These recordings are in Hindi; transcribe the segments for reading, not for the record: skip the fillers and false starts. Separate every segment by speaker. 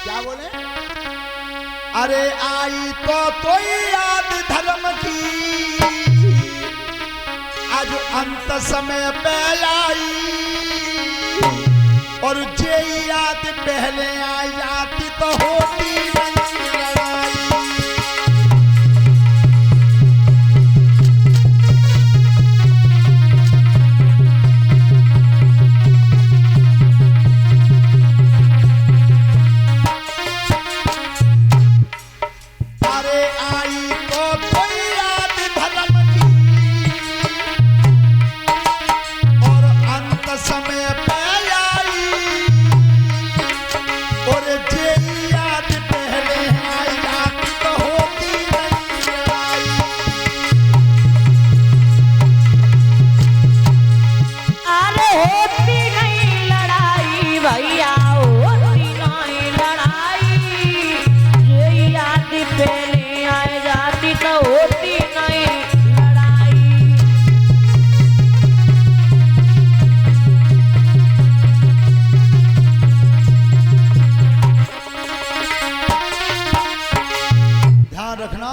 Speaker 1: क्या बोले? अरे आई तो याद धर्म की, आज अंत समय पे आई, और जे याद पहले आ जाती तो होती नहीं लड़ाई। अरे आई तो याद धर्म की, और अंत समय पे आई, और जे याद पहले आ जाती तो होती नहीं लड़ाई।
Speaker 2: अरे होती नहीं लड़ाई भैया, होती नहीं लड़ाई, ये याद पहले आ जाती तो होती नहीं लड़ाई।
Speaker 1: ध्यान रखना।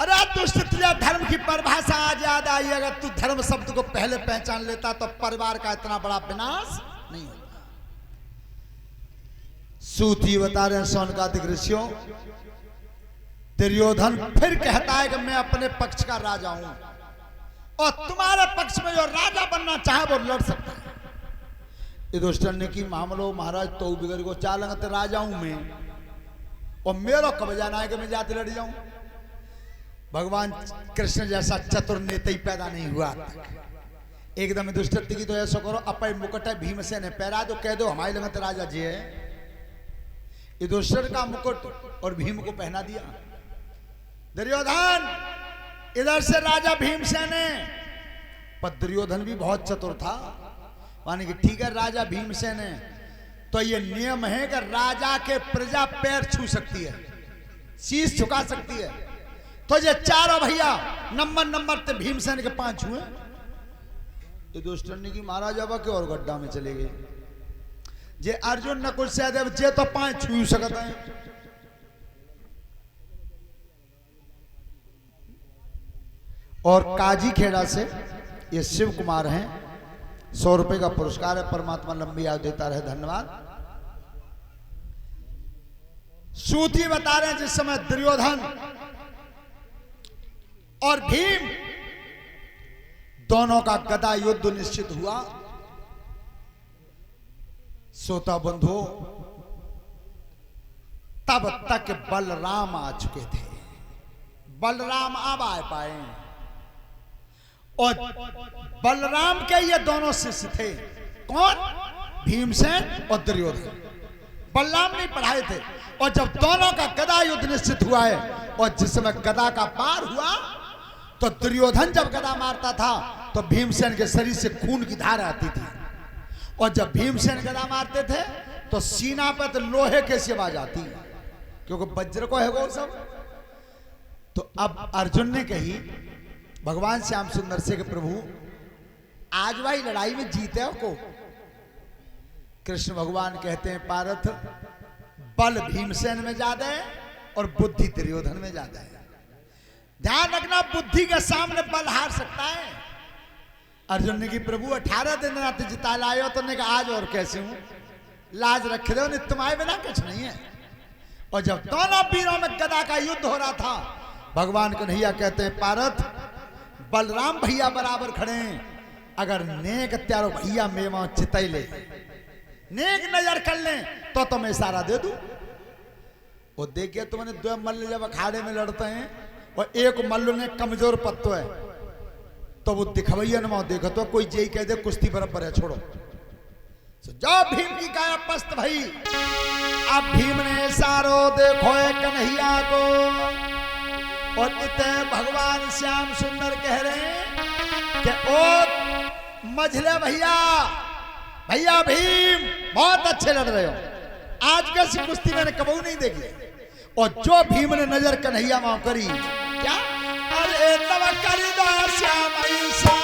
Speaker 1: अरे दुष्ट तुझे धर्म की परिभाषा आज याद आई। अगर तू धर्म शब्द को पहले पहचान लेता तो परिवार का इतना बड़ा विनाश नहीं होता। सूती बता रहे हैं सोनकादिक ऋषियों, दुर्योधन फिर कहता है कि मैं अपने पक्ष का राजा हूं, और तुम्हारे पक्ष में जो राजा बनना चाहे वो लड़ सकता है। युधिष्ठिर ने की मामलो महाराज तो बिगड़ को चालंगत राजा हूं मैं, और मेरा कब जाना है कि मैं जाते लड़ जाऊं। भगवान कृष्ण जैसा चतुर नेता ही पैदा नहीं हुआ। एकदम युधिष्ठिर की तो ऐसा करो, अपने मुकुट है भीमसेन है पैरा दो, कह दो हमारे लगत राजा जी है। युधिष्ठिर का मुकुट और भीम को पहना दिया। दुर्योधन इधर से राजा भीमसेन है, पर दुर्योधन भी बहुत चतुर था। माने कि ठीक है राजा भीमसेन है, तो ये नियम है कि राजा के प्रजा पैर छू सकती है, शीश झुका सकती है। तो ये चारों भैया नंबर नंबर ते भीमसेन के पांच छुए। युधिष्ठिर ने की महाराजा के और गड्ढा में चले गए। जे अर्जुन नकुल सहदेव जे तो पांच छू सकता है। और काजी खेड़ा से ये शिव कुमार हैं, 100 रुपए का पुरस्कार है। परमात्मा लंबी आयु देता रहे, धन्यवाद। सूती बता रहे हैं जिस समय दुर्योधन और भीम दोनों का गदा युद्ध निश्चित हुआ, श्रोता बंधु तब तक बलराम आ चुके थे। बलराम अब आ पाए, और बलराम के ये दोनों शिष्य थे। कौन? भीमसेन और दुर्योधन। बलराम नहीं पढ़ाए थे। और जब दोनों का गदा युद्ध निश्चित हुआ है, और जिस समय गदा का पार हुआ तो दुर्योधन जब गदा मारता था तो भीमसेन के शरीर से खून की धार आती थी, और जब भीमसेन गदा मारते थे तो सीना पर तो लोहे के से आवाज आती, क्योंकि वज्र को है वो सब। तो अब अर्जुन ने कही भगवान श्याम सुंदर से कि प्रभु आज भाई लड़ाई में जीते हो को? कृष्ण भगवान कहते हैं पार्थ, बल भीमसेन में ज्यादा है और बुद्धि दुर्योधन में ज्यादा है। ध्यान रखना, बुद्धि के सामने बल हार सकता है। अर्जुन ने की प्रभु 18 दिन रात जिता लाए हो, तो ने कहा आज और कैसे हूं, लाज रखे दो, तुम्हारे बिना कुछ नहीं है। और जब दोनों वीरों में गदा का युद्ध हो रहा था, भगवान कन्हैया कहते हैं पार्थ बलराम भैया बराबर खड़े हैं, अगर नेक त्यारो भैया मेवा चितई ले, नेक नजर कर लें तो तुम्हें इशारा दे दूं। वो देखिए तुमने दो मल्ल जब अखाड़े में लड़ते हैं और एक मल्ल ने कमजोर पत्तो है, तो वो दिखवैया न देखो तो कोई जय कह दे कुश्ती बराबर है, छोड़ो। जाओ भीम की काया पस्त भाई। अब भीम ने इशारो देखो कन्हैया को, और इतने भगवान श्याम सुंदर कह रहे हैं कि ओ मझले भैया, भैया भीम बहुत अच्छे लड़ रहे हो, आज कैसी कुश्ती मैंने कबू नहीं देखी। और जो भीम ने नजर कन्हैया वहां करी, क्या अरे तब कर दो श्याम ऐसा,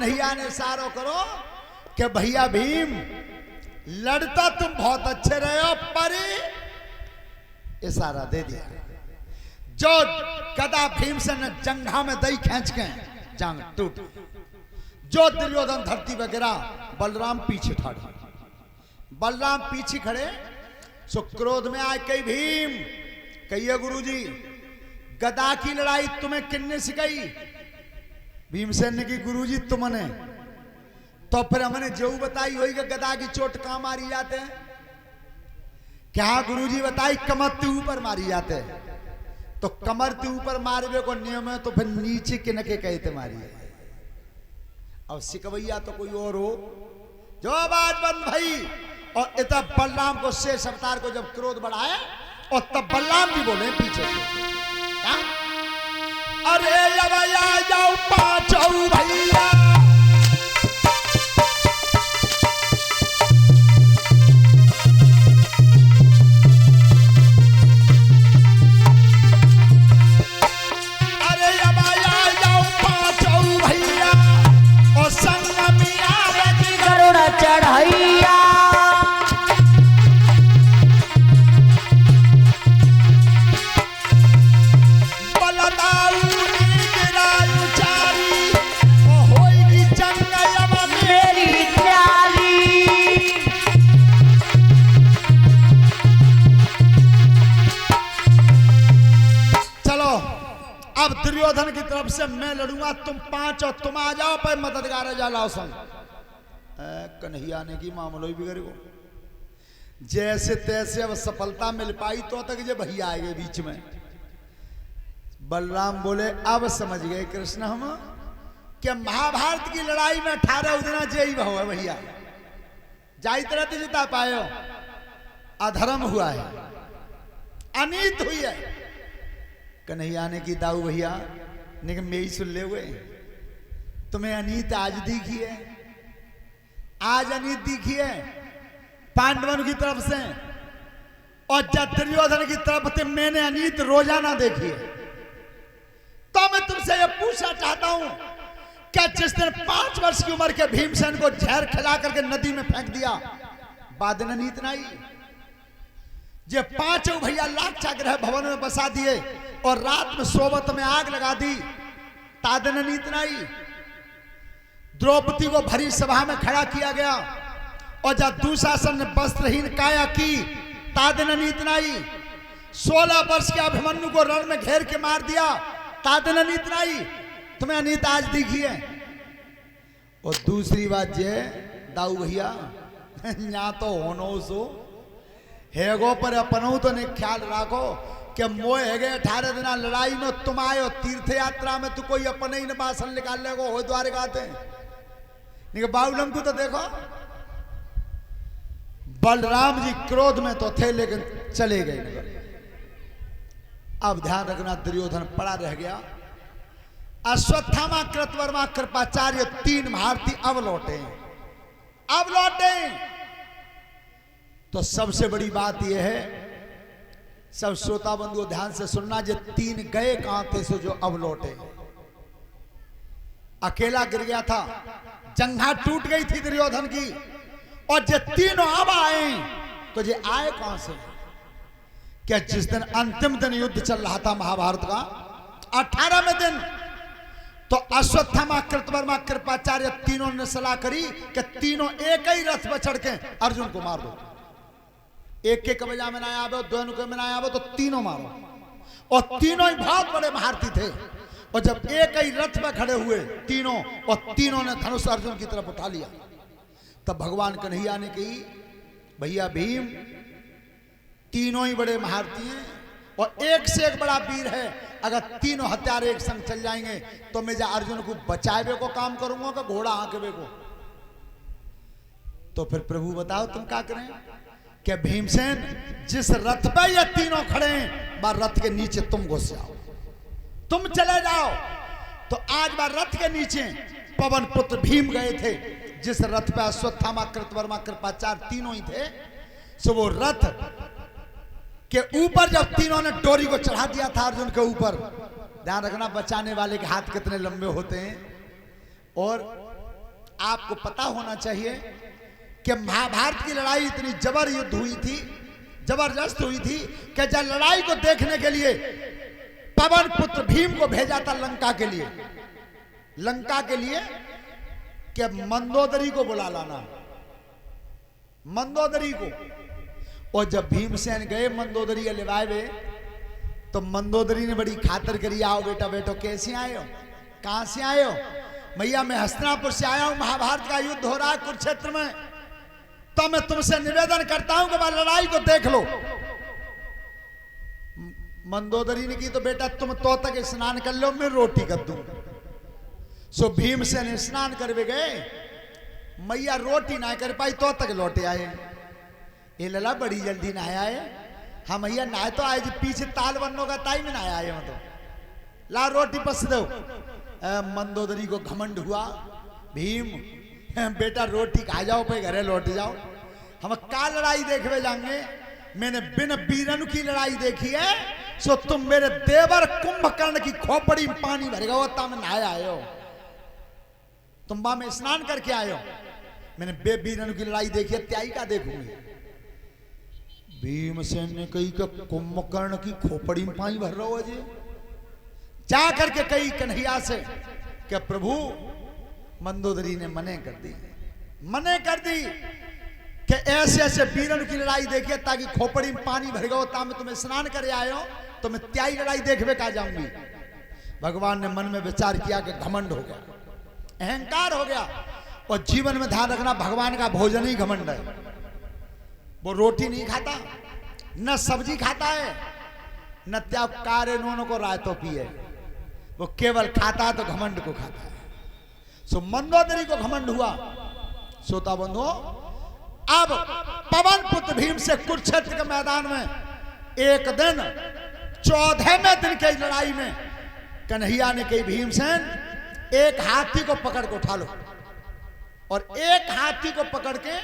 Speaker 1: कन्हैया ने इशारा करो कि भैया भीम लड़ता तुम बहुत अच्छे रहे हो, पर इशारा दे दिया। जो गदा भीमसेन ने जंघा में दई खींच के जांग टूट, जो दुर्योधन धरती वगैरह, बलराम पीछे खड़े। बलराम पीछे खड़े सो क्रोध में आए, कई भीम कहिए गुरुजी गदा की लड़ाई तुम्हें किन्ने सिखाई? भीमसेन ने की गुरुजी तुमने, तो फिर हमने जो बताई होई कि गदा की चोट कहां मारी जाते हैं? क्या गुरुजी बताई कमर के ऊपर मारी जाते हैं। तो कमर के ऊपर मारवे को नियम है, तो फिर नीचे किनके कहते मारी है। अब सिकवैया तो कोई और हो जो आवाज बंद भई। और इतना बलराम को शेष अवतार को जब क्रोध बढ़ाए और तब बलराम जी बोले पीछे से, क्या? अरे अब जाओ पांचों भैया, अरे अब जाओ पांचों भैया और संग मिया
Speaker 2: करुण चढ़ैया।
Speaker 1: अब दुर्योधन की तरफ से मैं लड़ूंगा, तुम पांच और तुम आ जाओ पर मददगार जा लाओ संग। कन्हैया ने की मामलो ही बिगड़ गो। जैसे तैसे अब सफलता मिल पाई तो तक जे भैया आएंगे बीच में। बलराम बोले अब समझ गए कृष्ण हम कि महाभारत की लड़ाई में 18 दिन जय बहु है भैया, जाई तरह तो जिता पाए हो, अधर्म हुआ है, अनीत हुई है। कन्हैया ने की दाऊ भैया ने मेरी सुन ले हुए, तुम्हें अनीत आज दिखी है, आज अनीत दिखी है पांडवों की तरफ से, और जब दुर्योधन की तरफ से मैंने अनीत रोजाना देखी है। तो मैं तुमसे यह पूछना चाहता हूं क्या जिस दिन 5 वर्ष की उम्र के भीमसेन को जहर खिला करके नदी में फेंक दिया, बाद में अनीत नहीं? जे 5 भैया लाक्षा ग्रह भवन में बसा दिए और रात में सोबत में आग लगा दी, तादन नीत नहीं? द्रौपदी को भरी सभा में खड़ा किया गया और जब दुशासन ने वस्त्रहीन काया की, तादन नीत नहीं? 16 वर्ष के अभिमन्यु को रण में घेर के मार दिया, तादन नीत नहीं? तुम्हें अनीत आज दिखी है? और दूसरी बात ये दाऊ भैया यहाँ तो होनो सो हेगो पर अपनो तो नहीं ख्याल रखो कि मोह है गए 18 दिन लड़ाई में तुम आयो तीर्थ यात्रा में, तू कोई अपने ही बासन निकाल ले हो द्वारे गाते नहीं। बाबूलम को तो देखो, बलराम जी क्रोध में तो थे लेकिन चले गए। अब ध्यान रखना दुर्योधन पड़ा रह गया। अश्वत्थामा कृतवर्मा कृपाचार्य 3 भारतीय अब लौटे। तो सबसे बड़ी बात यह है, सब श्रोता बंधुओं ध्यान से सुनना, जो 3 गए कहां थे सो जो अब लौटे। अकेला गिर गया था, जंघा टूट गई थी दुर्योधन की, और जो तीनों अब आए तो ये आए कहां से? क्या जिस दिन अंतिम दिन युद्ध चल रहा था महाभारत का 18वें दिन, तो अश्वत्थामा कृतवर्मा कृपाचार्य तीनों ने सलाह करी कि तीनों एक ही रथ पर चढ़ के अर्जुन को मार दो। एक के कबजा में ना आवे, दोनों के में ना आवे, तो तीनों मारो। और तीनों ही बहुत बड़े महारथी थे, और जब एक ही रथ में खड़े हुए तीनों, और तीनों ने धनुष अर्जुन की तरफ उठा लिया, तब भगवान कन्हैया ने कही भैया भीम तीनों ही बड़े महारथी हैं और एक से एक बड़ा वीर है। अगर तीनों हथियार एक संग चल जाएंगे तो मैं जा अर्जुन को बचावे को काम करूंगा कि घोड़ा हाँकवे को? तो फिर प्रभु बताओ तुम क्या करें? क्या भीमसेन जिस रथ पे ये तीनों खड़े हैं बार रथ के नीचे तुम घुस जाओ, तुम चले जाओ। तो आज बार रथ के नीचे पवन पुत्र भीम गए थे, जिस रथ पे अश्वत्थामा कृतवर्मा कृपाचार्य तीनों ही थे, सो वो रथ के ऊपर जब तीनों ने डोरी को चढ़ा दिया था अर्जुन के ऊपर, ध्यान रखना बचाने वाले के हाथ कितने लंबे होते हैं, और आपको पता होना चाहिए कि महाभारत की लड़ाई इतनी जबर युद्ध हुई थी, जबरदस्त हुई थी कि जब लड़ाई को देखने के लिए पवन पुत्र भीम को भेजा था लंका के लिए, लंका के लिए कि मंदोदरी को बुला लाना, मंदोदरी को। और जब भीमसेन गए मंदोदरी के लिवाए तो मंदोदरी ने बड़ी खातिर करी, आओ बेटा बैठो, कैसे आए हो, कहां से आए हो? मैया मैं हस्तिनापुर से आया हूं, महाभारत का युद्ध हो रहा है कुरुक्षेत्र में, तो मैं तुमसे निवेदन करता हूं कि वह लड़ाई को देख लो। मंदोदरी ने की तो बेटा तुम तो तक स्नान कर लो, मैं रोटी कर दूं। सो भीमसेन स्नान करवे गए, मैया रोटी ना कर पाई तो तक लौटे आए। ये लला बड़ी जल्दी ना आए, हम मैया ना तो आए जी, पीछे ताल बनने का टाइम में ना आए, हम तो ला रोटी पस दो। मंदोदरी को घमंड हुआ, भीम बेटा रोटी खा जाओ पे घरे लौट जाओ, हम का लड़ाई देखने जाएंगे, मैंने बिन बीरन की लड़ाई देखी है, सो तुम मेरे देवर कुंभकर्ण की खोपड़ी में पानी भर गया होता में नहाए आए हो, तुम बा में स्नान करके आए हो, मैंने बेबीरन की लड़ाई देखी है, त्याई का देखूंगी। भीमसेन ने कही कि कुंभकर्ण की खोपड़ी में पानी भर रहा हो जी, जा करके कही कन्हैया से कि प्रभु मंदोदरी ने मने कर दी, मने कर दी कि ऐसे ऐसे बीरन की लड़ाई देखिए ताकि खोपड़ी में पानी भर गया होता में तुम्हें स्नान करे आए हो, तो मैं त्याई लड़ाई देखने का जाऊंगी। भगवान ने मन में विचार किया कि घमंड हो गया, अहंकार हो गया, और जीवन में ध्यान रखना भगवान का भोजन ही घमंड है। वो रोटी नहीं खाता, न सब्जी खाता है, न त्याग कारे नोनों को रायतो पिए, वो केवल खाता है तो घमंड को खाता है। सो मंदोदरी को घमंड हुआ। श्रोता बंधु, अब पवन पुत्र भीम से कुरुक्षेत्र के मैदान में एक दिन 14वें दिन की लड़ाई में कन्हैया ने कही भीमसेन एक हाथी को पकड़ के उठा लो, और एक हाथी को पकड़ के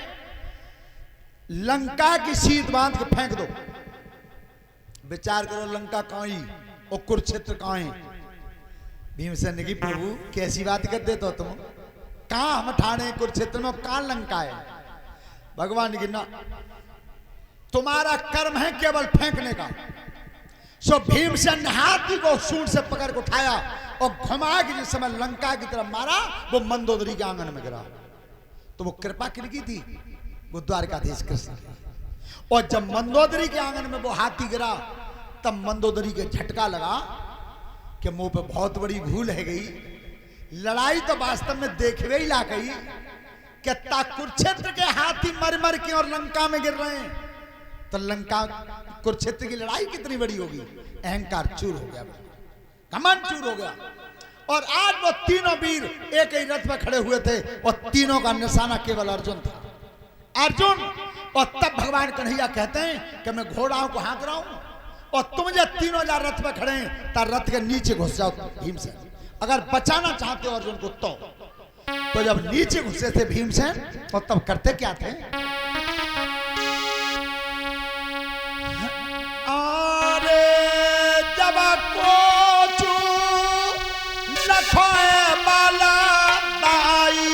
Speaker 1: लंका की सीध बांध के फेंक दो। विचार करो, लंका कहां ही और कुरुक्षेत्र कहां है? भीमसेन ने की प्रभु कैसी बात कर देते हो तुम, कहां हम ठाणे कुरुक्षेत्र में, कहां लंका है? भगवान ने गिना तुम्हारा कर्म है केवल फेंकने का। सो भीमसेन ने हाथी को सूंड से पकड़ के उठाया और घुमा के जिस समय लंका की तरफ मारा, वो मंदोदरी के आंगन में गिरा। तो वो कृपा किनकी थी? वो द्वारकाधीश कृष्ण की। और जब मंदोदरी के आंगन में वो हाथी गिरा, तब मंदोदरी के झटका लगा कि मुंह पे बहुत बड़ी भूल है गई, लड़ाई तो वास्तव में देखवे ही ला गई कि कुरुक्षेत्र के हाथी मर मर के और लंका में गिर रहे हैं, तो लंका कुरुक्षेत्र की लड़ाई कितनी बड़ी होगी। अहंकार चूर हो गया, घमंड चूर हो गया। और आज वो तीनों वीर एक ही रथ में खड़े हुए थे, और तीनों का निशाना केवल अर्जुन था, अर्जुन। और तब भगवान कन्हैया कहते हैं कि मैं घोड़ाओं को हाँक रहा हूं, और तुम जब तीनों हजार रथ में खड़े हैं, तब रथ के नीचे घुस जाओ भीमसेन, अगर बचाना चाहते हो अर्जुन को तो जब नीचे घुसे थे भीमसेन, और तब करते क्या थे? अरे जब कोचू लखोए बाला दाई,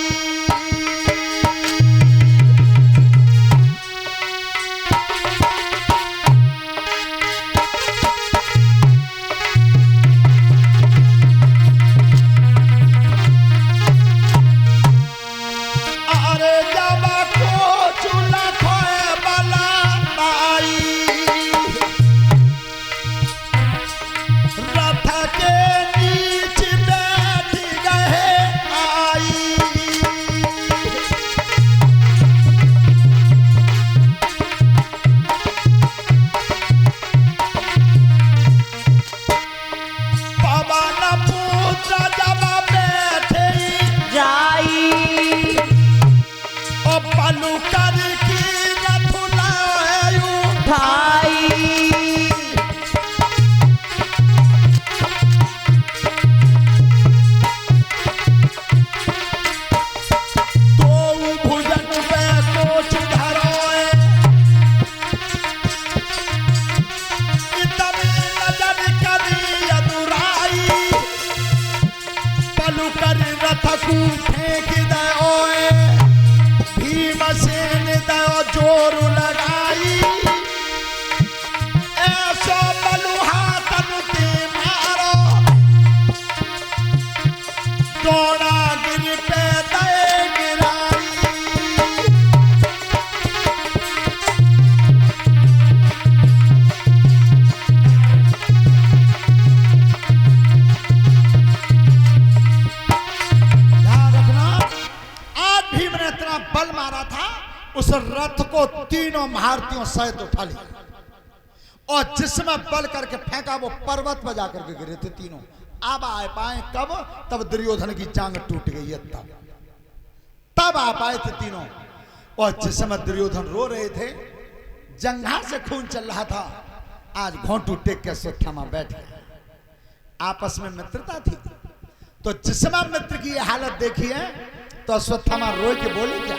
Speaker 1: अरे जब कोचू रथ को तीनों महारथियों सहित उठा लिया और जिसमें बल करके फेंका वो पर्वत पर जाकर के गिरे थे तीनों। अब आ पाए कब? तब दुर्योधन की जांग टूट गई है, तब आ पाए थे तीनों। और जिस समय दुर्योधन रो रहे थे, जंघा से खून चल रहा था, आज घोंटू टेक के अश्वत्थामा बैठ गए। आपस में मित्रता थी, तो जिस समय मित्र की यह हालत देखी है तो अश्वत्थामा रोए के बोले क्या?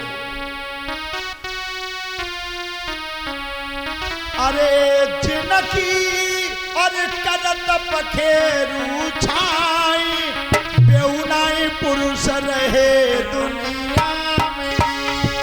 Speaker 1: अरे जिनकी और करत पखेरु छाई, बेउनाई पुरुष रहे दुनिया